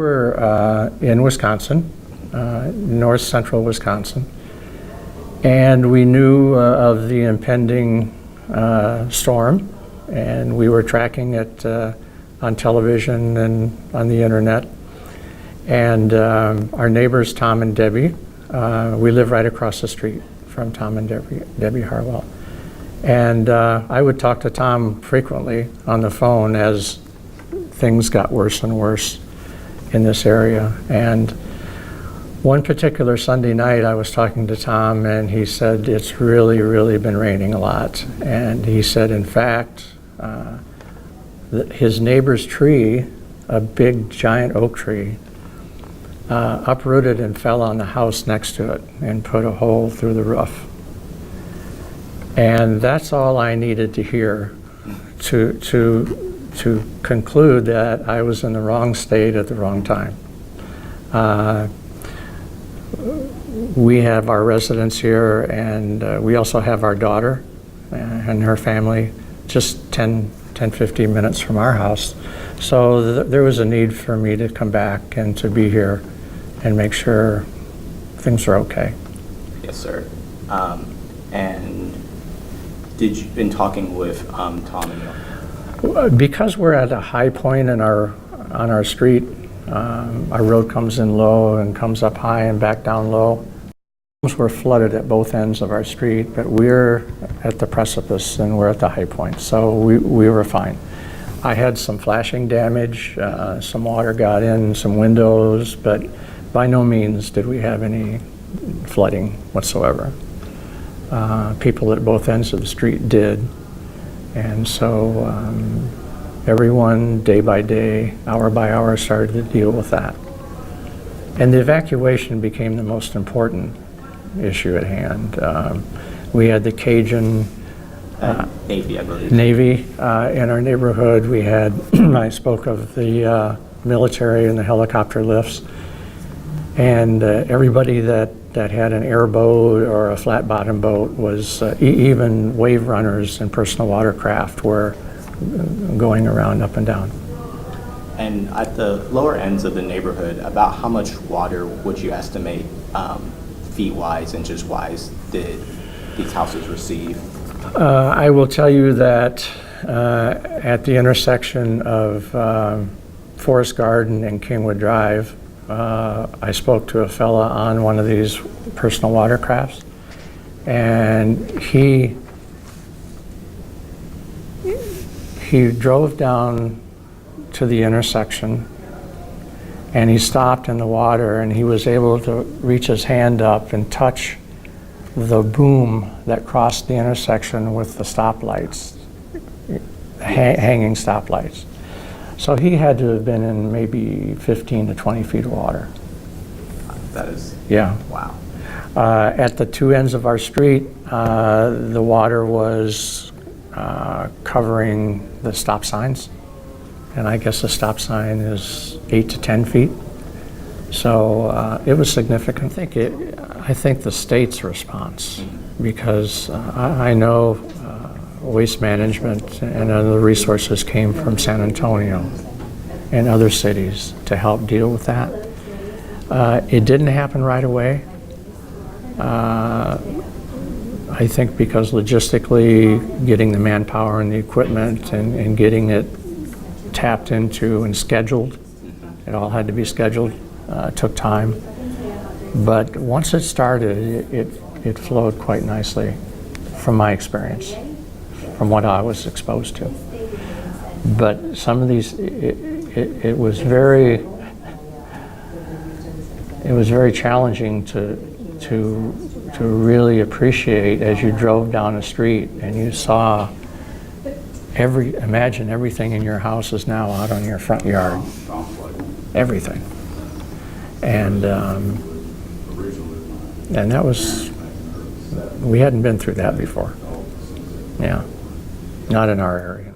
were in Wisconsin, north central Wisconsin, and we knew of the impending storm, and we were tracking it on television and on the internet. And our neighbors, Tom and Debbie, we live right across the street from Tom and Debbie Harwell. And I would talk to Tom frequently on the phone as things got worse and worse in this area. And one particular Sunday night, I was talking to Tom, and he said, it's really, really been raining a lot. And he said, in fact, his neighbor's tree, a big giant oak tree, uprooted and fell on the house next to it and put a hole through the roof. And that's all I needed to hear to conclude that I was in the wrong state at the wrong time. We have our residence here, and we also have our daughter and her family just 15 minutes from our house. So there was a need for me to come back and to be here and make sure things are okay. Yes, sir. And did you been talking with Tom and because we're at a high point on our street, our road comes in low and comes up high and back down low. Homes were flooded at both ends of our street, but we're at the precipice and we're at the high point, so we were fine. I had some flashing damage, some water got in, some windows, but by no means did we have any flooding whatsoever. People at both ends of the street did, and so everyone, day by day, hour by hour, started to deal with that. And the evacuation became the most important issue at hand. We had the Cajun Navy, I believe. Navy in our neighborhood. We had, I spoke of the military and the helicopter lifts. And everybody that had an airboat or a flat bottom boat was, even wave runners and personal watercraft were going around up and down. And at the lower ends of the neighborhood, about how much water would you estimate, feet-wise, inches-wise, did these houses receive? I will tell you that at the intersection of Forest Garden and Kingwood Drive, I spoke to a fella on one of these personal watercrafts, and he drove down to the intersection, and he stopped in the water, and he was able to reach his hand up and touch the boom that crossed the intersection with the stoplights, hanging stoplights. So he had to have been in maybe 15 to 20 feet of water. That is, yeah. Wow. At the two ends of our street, the water was covering the stop signs. And I guess the stop sign is 8 to 10 feet. So it was significant. I think the state's response, because I know waste management and other resources came from San Antonio and other cities to help deal with that. It didn't happen right away. I think because logistically, getting the manpower and the equipment and getting it tapped into and scheduled, it all had to be scheduled, took time. But once it started, it flowed quite nicely from my experience, from what I was exposed to. But some of these, it was very challenging to really appreciate as you drove down the street and you saw imagine everything in your house is now out on your front yard. Everything. And that was, we hadn't been through that before. Yeah, not in our area.